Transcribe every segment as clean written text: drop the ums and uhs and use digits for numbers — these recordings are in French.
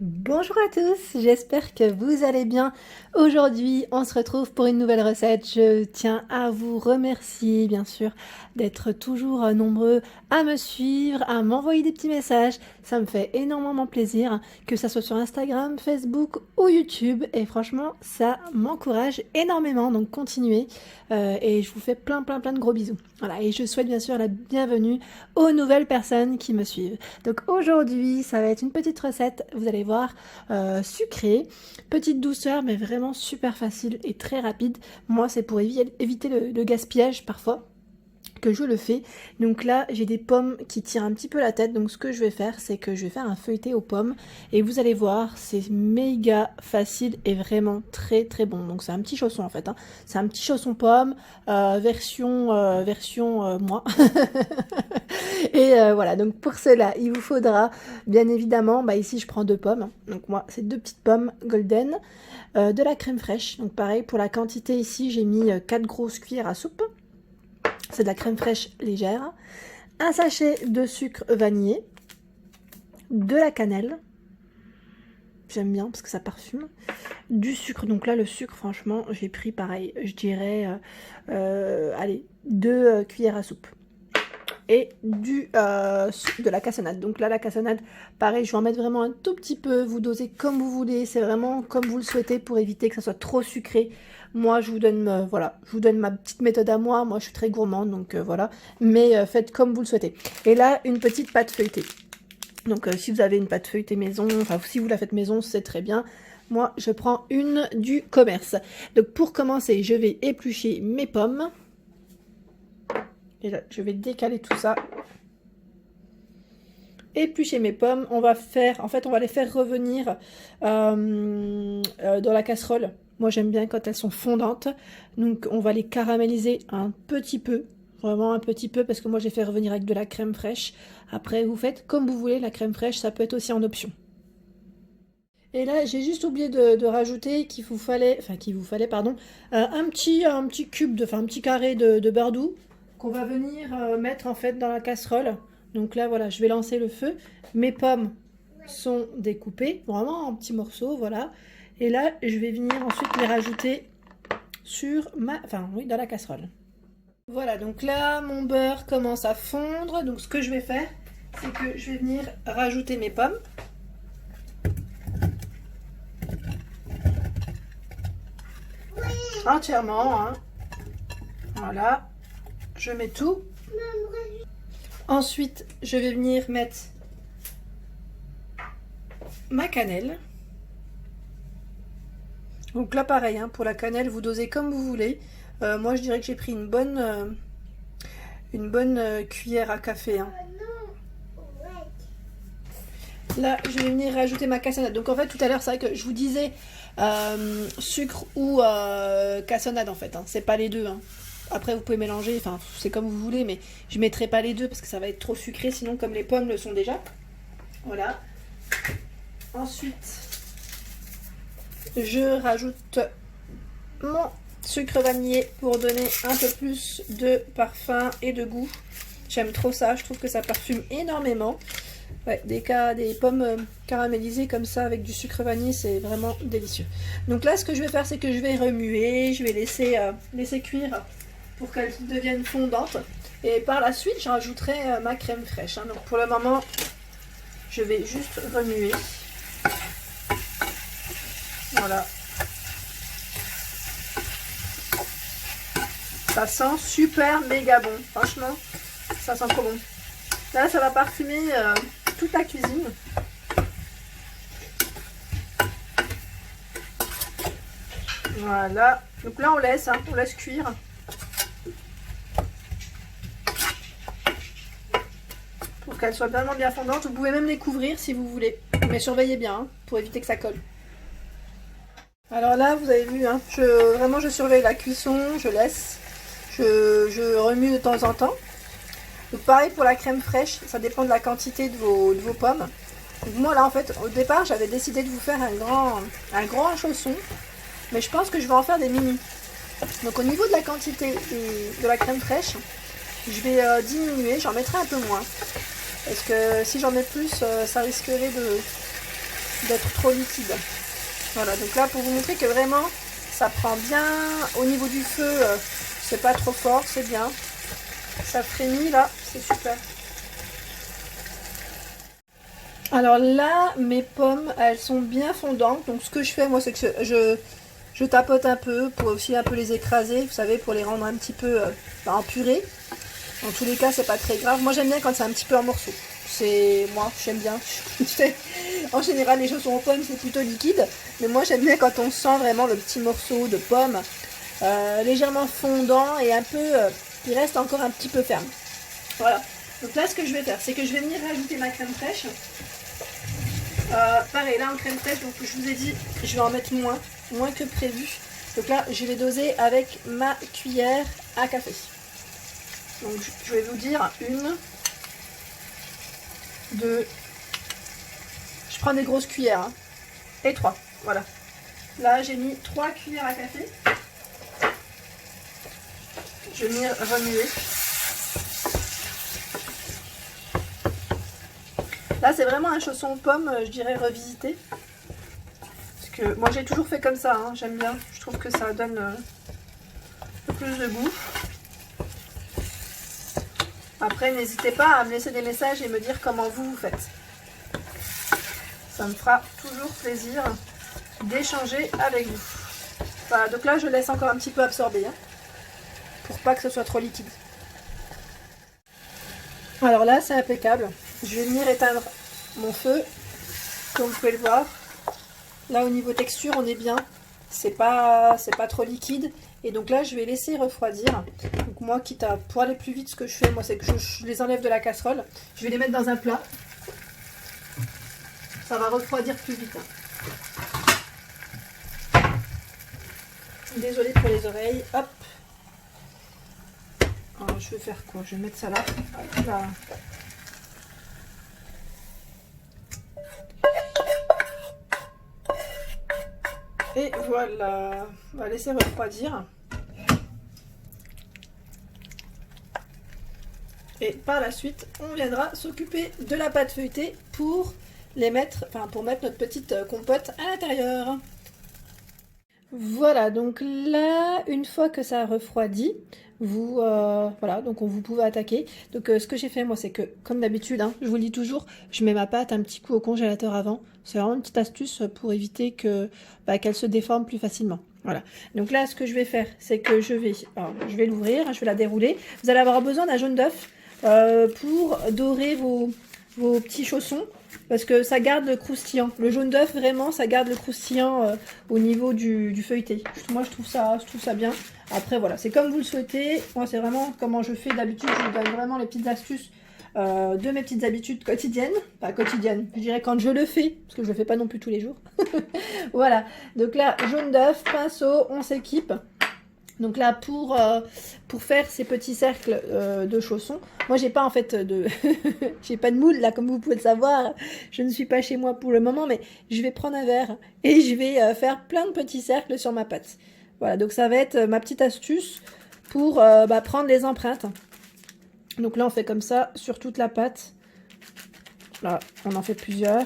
Bonjour à tous, j'espère que vous allez bien. Aujourd'hui, on se retrouve pour une nouvelle recette. Je tiens à vous remercier, bien sûr, d'être toujours nombreux à me suivre, à m'envoyer des petits messages. Ça me fait énormément plaisir, que ça soit sur Instagram, Facebook ou YouTube. Et franchement, ça m'encourage énormément. Donc continuez. Et je vous fais plein de gros bisous. Voilà, et je souhaite bien sûr la bienvenue aux nouvelles personnes qui me suivent. Donc aujourd'hui, ça va être une petite recette, vous allez voir, sucrée, petite douceur, mais vraiment super facile et très rapide. Moi, c'est pour éviter le gaspillage parfois que je le fais. Donc là, j'ai des pommes qui tirent un petit peu la tête. Donc ce que je vais faire, c'est que je vais faire un feuilleté aux pommes. Et vous allez voir, c'est méga facile et vraiment très bon. Donc c'est un petit chausson en fait. Hein. C'est un petit chausson pomme, version moi. Et voilà, donc pour cela, il vous faudra bien évidemment, ici je prends 2 pommes. Donc moi, c'est 2 petites pommes golden. De la crème fraîche. Donc pareil, pour la quantité ici, j'ai mis 4 grosses cuillères à soupe. C'est de la crème fraîche légère, un sachet de sucre vanillé, de la cannelle, j'aime bien parce que ça parfume, du sucre, donc là le sucre franchement j'ai pris pareil, je dirais, allez, 2 cuillères à soupe. Et de la cassonade. Donc là, la cassonade, pareil, je vais en mettre vraiment un tout petit peu. Vous dosez comme vous voulez. C'est vraiment comme vous le souhaitez pour éviter que ça soit trop sucré. Moi, je vous donne, voilà, je vous donne ma petite méthode à moi. Moi, je suis très gourmande, donc voilà. Mais faites comme vous le souhaitez. Et là, une petite pâte feuilletée. Donc si vous avez une pâte feuilletée maison, enfin si vous la faites maison, c'est très bien. Moi, je prends une du commerce. Donc pour commencer, je vais éplucher mes pommes. Et là, je vais décaler tout ça. Éplucher mes pommes. On va faire, en fait, on va les faire revenir dans la casserole. Moi, j'aime bien quand elles sont fondantes. Donc, on va les caraméliser un petit peu. Vraiment un petit peu, parce que moi, j'ai fait revenir avec de la crème fraîche. Après, vous faites comme vous voulez. La crème fraîche, ça peut être aussi en option. Et là, j'ai juste oublié de rajouter qu'il vous fallait, pardon, un petit cube, enfin un petit carré de beurre doux qu'on va venir mettre en fait dans la casserole. Donc là, voilà, je vais lancer le feu. Mes pommes sont découpées, vraiment en petits morceaux, voilà. Et là, je vais venir ensuite les rajouter sur dans la casserole. Voilà, donc là, mon beurre commence à fondre. Donc ce que je vais faire, c'est que je vais venir rajouter mes pommes. Entièrement, hein. Voilà, je mets tout. Ensuite, je vais venir mettre ma cannelle. Donc là, pareil, hein, pour la cannelle, vous dosez comme vous voulez. Moi, je dirais que j'ai pris une bonne cuillère à café. Hein. Là, je vais venir rajouter ma cassonade. Donc en fait, tout à l'heure, c'est vrai que je vous disais sucre ou cassonade en fait. Hein. C'est pas les deux. Hein. Après, vous pouvez mélanger, enfin, c'est comme vous voulez, mais je mettrai pas les deux parce que ça va être trop sucré, sinon comme les pommes le sont déjà. Voilà. Ensuite, je rajoute mon sucre vanillé pour donner un peu plus de parfum et de goût. J'aime trop ça, je trouve que ça parfume énormément. Ouais, des pommes caramélisées comme ça avec du sucre vanille, c'est vraiment délicieux. Donc là, ce que je vais faire, c'est que je vais remuer, je vais laisser cuire pour qu'elles deviennent fondantes. Et par la suite, je rajouterai ma crème fraîche. Hein. Donc pour le moment, je vais juste remuer. Voilà. Ça sent super méga bon. Franchement, ça sent trop bon. Là, ça va parfumer toute la cuisine. Voilà. Donc là, on laisse cuire. Pour qu'elles soient vraiment bien fondantes. Vous pouvez même les couvrir si vous voulez. Mais surveillez bien hein, pour éviter que ça colle. Alors là, vous avez vu, hein, je surveille la cuisson, je laisse. Je remue de temps en temps. Donc pareil pour la crème fraîche, ça dépend de la quantité de vos pommes. Donc moi là en fait au départ j'avais décidé de vous faire un grand chausson, mais je pense que je vais en faire des mini. Donc au niveau de la quantité de la crème fraîche, je vais diminuer, j'en mettrai un peu moins. Parce que si j'en mets plus, ça risquerait d'être trop liquide. Voilà, donc là pour vous montrer que vraiment ça prend bien au niveau du feu, c'est pas trop fort, c'est bien. Ça frémit là, c'est super. Alors là, mes pommes, elles sont bien fondantes. Donc ce que je fais moi, c'est que je tapote un peu pour aussi un peu les écraser, vous savez, pour les rendre un petit peu en purée. En tous les cas, c'est pas très grave. Moi, j'aime bien quand c'est un petit peu en morceaux. C'est moi, j'aime bien. En général, les chaussons aux pommes, c'est plutôt liquide. Mais moi, j'aime bien quand on sent vraiment le petit morceau de pomme légèrement fondant et un peu qui reste encore un petit peu ferme. Voilà. Donc là, ce que je vais faire, c'est que je vais venir rajouter ma crème fraîche. Pareil, là en crème fraîche, donc je vous ai dit, je vais en mettre moins que prévu. Donc là, je vais doser avec ma cuillère à café. Donc je vais vous dire 1, 2, je prends des grosses cuillères, hein, et 3, voilà. Là, j'ai mis 3 cuillères à café. Je vais venir remuer. Là, c'est vraiment un chausson aux pommes, je dirais, revisité. Parce que moi, j'ai toujours fait comme ça, hein, j'aime bien. Je trouve que ça donne un peu plus de goût. Après, n'hésitez pas à me laisser des messages et me dire comment vous faites. Ça me fera toujours plaisir d'échanger avec vous. Voilà, donc là, je laisse encore un petit peu absorber, hein, pour pas que ce soit trop liquide. Alors là, c'est impeccable. Je vais venir éteindre mon feu, comme vous pouvez le voir. Là, au niveau texture, on est bien. C'est pas trop liquide. Et donc là, je vais laisser refroidir. Donc moi, quitte à pour aller plus vite, ce que je fais, moi, c'est que je les enlève de la casserole. Je vais les mettre dans un plat. Ça va refroidir plus vite. Désolée pour les oreilles. Hop. Alors, je vais faire quoi? Je vais mettre ça là. Hop là. Et voilà. On va laisser refroidir. Et par la suite, on viendra s'occuper de la pâte feuilletée pour les mettre, enfin pour mettre notre petite compote à l'intérieur. Voilà, donc là, une fois que ça a refroidi, voilà, donc vous pouvez attaquer. Donc ce que j'ai fait moi, c'est que comme d'habitude, hein, je vous le dis toujours, je mets ma pâte un petit coup au congélateur avant. C'est vraiment une petite astuce pour éviter que qu'elle se déforme plus facilement. Voilà. Donc là, ce que je vais faire, c'est que je vais l'ouvrir, je vais la dérouler. Vous allez avoir besoin d'un jaune d'œuf pour dorer vos petits chaussons. Parce que ça garde le croustillant. Le jaune d'œuf, vraiment, ça garde le croustillant au niveau du feuilleté. Moi, je trouve ça bien. Après, voilà, c'est comme vous le souhaitez. Moi, c'est vraiment comment je fais d'habitude. Je vous donne vraiment les petites astuces de mes petites habitudes quotidiennes. Pas quotidiennes, je dirais quand je le fais. Parce que je le fais pas non plus tous les jours. Voilà. Donc là, jaune d'œuf, pinceau, on s'équipe. Donc là, pour faire ces petits cercles de chaussons, moi j'ai pas en fait j'ai pas de moule là, comme vous pouvez le savoir. Je ne suis pas chez moi pour le moment, mais je vais prendre un verre et je vais faire plein de petits cercles sur ma pâte. Voilà, donc ça va être ma petite astuce pour prendre les empreintes. Donc là, on fait comme ça sur toute la pâte. Là, on en fait plusieurs.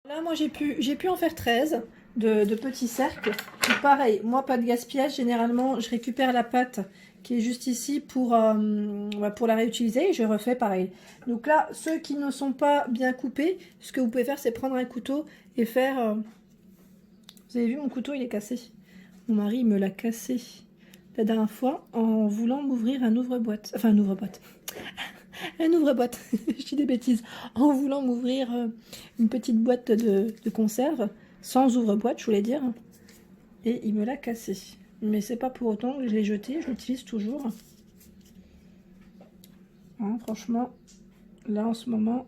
Là, moi, j'ai pu en faire 13 de petits cercles. Donc, pareil, moi, pas de gaspillage. Généralement, je récupère la pâte qui est juste ici pour la réutiliser. Et je refais pareil. Donc là, ceux qui ne sont pas bien coupés, ce que vous pouvez faire, c'est prendre un couteau et faire... Vous avez vu, mon couteau, il est cassé. Mon mari, il me l'a cassé la dernière fois en voulant m'ouvrir un ouvre-boîte. Enfin, un ouvre-boîte. Un ouvre-boîte, je dis des bêtises, en voulant m'ouvrir une petite boîte de conserve, sans ouvre-boîte, je voulais dire, et il me l'a cassé. Mais c'est pas pour autant que je l'ai jeté, je l'utilise toujours. Hein, franchement, là en ce moment,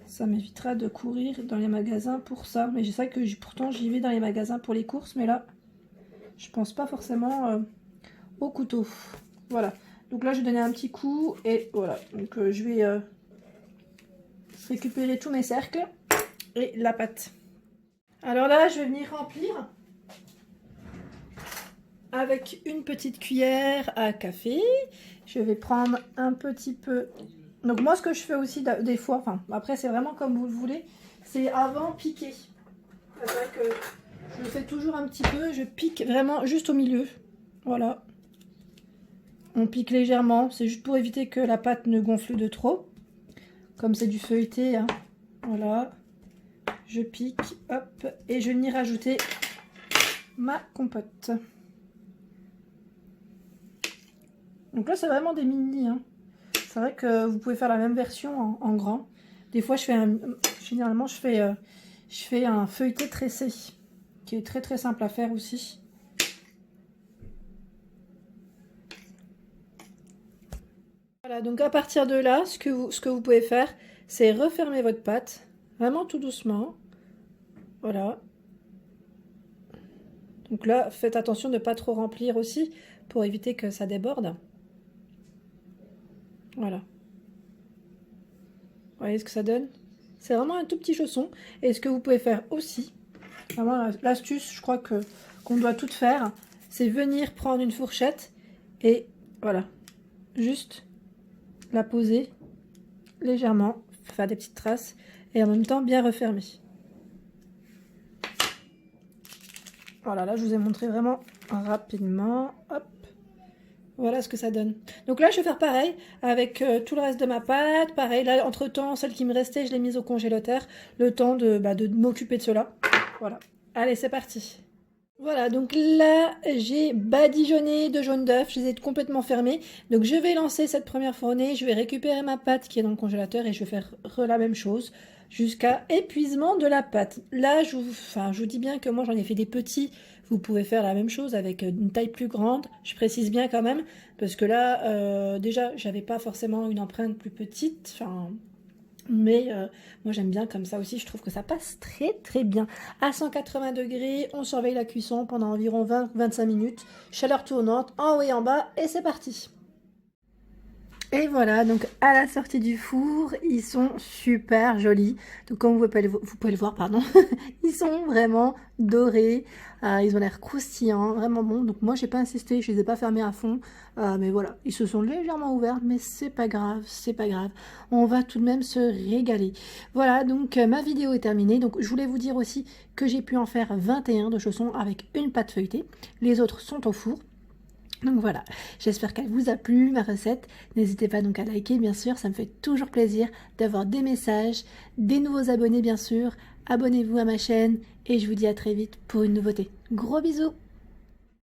ça m'évitera de courir dans les magasins pour ça. Mais je sais que pourtant j'y vais dans les magasins pour les courses, mais là, je pense pas forcément au couteau. Voilà. Donc là, je vais donner un petit coup et voilà. Donc je vais récupérer tous mes cercles et la pâte. Alors là, je vais venir remplir avec une petite cuillère à café, je vais prendre un petit peu. Donc moi ce que je fais aussi des fois, enfin après c'est vraiment comme vous le voulez, c'est avant piquer. C'est vrai que je le fais toujours un petit peu, je pique vraiment juste au milieu. Voilà. On pique légèrement, c'est juste pour éviter que la pâte ne gonfle de trop. Comme c'est du feuilleté, hein. Voilà. Je pique, hop, et je vais y rajouter ma compote. Donc là c'est vraiment des mini, hein. C'est vrai que vous pouvez faire la même version en grand. Des fois généralement je fais un feuilleté tressé, qui est très très simple à faire aussi. Voilà, donc à partir de là, ce que vous pouvez faire, c'est refermer votre pâte, vraiment tout doucement. Voilà. Donc là, faites attention de ne pas trop remplir aussi, pour éviter que ça déborde. Voilà. Vous voyez ce que ça donne? C'est vraiment un tout petit chausson. Et ce que vous pouvez faire aussi, vraiment l'astuce, je crois qu'on doit tout faire, c'est venir prendre une fourchette et voilà, juste la poser légèrement, faire des petites traces et en même temps bien refermer. Voilà, là je vous ai montré vraiment rapidement. Hop. Voilà ce que ça donne. Donc là, je vais faire pareil avec tout le reste de ma pâte. Pareil, là, entre-temps, celle qui me restait, je l'ai mise au congélateur. Le temps de m'occuper de cela. Voilà. Allez, c'est parti. Voilà, donc là, j'ai badigeonné de jaune d'œuf. Je les ai complètement fermés. Donc je vais lancer cette première fournée. Je vais récupérer ma pâte qui est dans le congélateur et je vais faire la même chose jusqu'à épuisement de la pâte. Là, je vous dis bien que moi, j'en ai fait des petits. Vous pouvez faire la même chose avec une taille plus grande. Je précise bien quand même, parce que là, déjà, j'avais pas forcément une empreinte plus petite. Enfin, mais moi, j'aime bien comme ça aussi. Je trouve que ça passe très très bien. À 180 degrés, on surveille la cuisson pendant environ 20-25 minutes. Chaleur tournante, en haut et en bas, et c'est parti. Et voilà, donc à la sortie du four, ils sont super jolis. Donc comme vous pouvez le voir, pardon, ils sont vraiment dorés. Ils ont l'air croustillants, vraiment bons. Donc moi, j'ai pas insisté, je les ai pas fermés à fond. Mais voilà, ils se sont légèrement ouverts, mais c'est pas grave, c'est pas grave. On va tout de même se régaler. Voilà, donc ma vidéo est terminée. Donc je voulais vous dire aussi que j'ai pu en faire 21 de chaussons avec une pâte feuilletée. Les autres sont au four. Donc voilà, j'espère qu'elle vous a plu, ma recette. N'hésitez pas donc à liker, bien sûr, ça me fait toujours plaisir d'avoir des messages, des nouveaux abonnés, bien sûr. Abonnez-vous à ma chaîne et je vous dis à très vite pour une nouveauté. Gros bisous!